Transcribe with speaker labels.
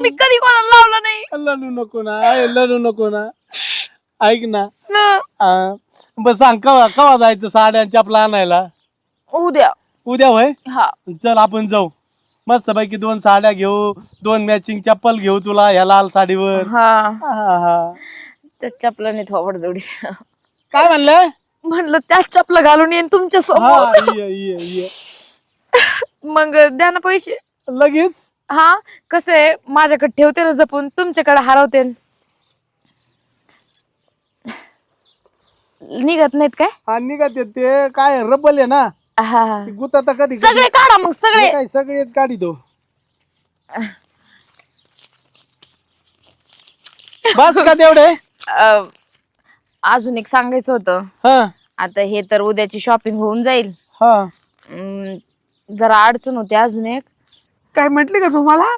Speaker 1: मी कधी कोणाला लावलं नाही.
Speaker 2: लढू नको ना, लढू नको ना. ऐक ना,
Speaker 1: न.
Speaker 2: बस सांग कवा कवा जायचं साड्या चपला आणायला?
Speaker 1: उद्या.
Speaker 2: उद्या होय.
Speaker 1: हा
Speaker 2: चल आपण जाऊ, मस्त पैकी 2 साड्या घेऊ, 2 मॅचिंग चप्पल घेऊ तुला ह्या लाल साडीवर.
Speaker 1: हा
Speaker 2: हा हा.
Speaker 1: त्या चपलाने थोबड जोडी.
Speaker 2: काय म्हणलं?
Speaker 1: म्हणलं त्याच चपला घालून येईन तुमच्या समोर.
Speaker 2: हा ये.
Speaker 1: मग द्या ना पैसे
Speaker 2: लगेच.
Speaker 1: हा. कसं आहे माझ्याकडे ठेवते ना जपून, तुमच्याकडे हरवते. निघत नाहीत काय?
Speaker 2: हा निघत ते काय रबल आहे ना,
Speaker 1: हा
Speaker 2: गुत आता कधी
Speaker 1: सगळे काढा मग सगळे.
Speaker 2: काय सगळे काढी दो. बस का तेवढे?
Speaker 1: अजून एक सांगायचं होतं.
Speaker 2: हा
Speaker 1: आता हे तर उद्याची शॉपिंग होऊन जाईल.
Speaker 2: हा.
Speaker 1: जरा अडचण होते अजून एक.
Speaker 2: काय म्हटली का तुम्हाला?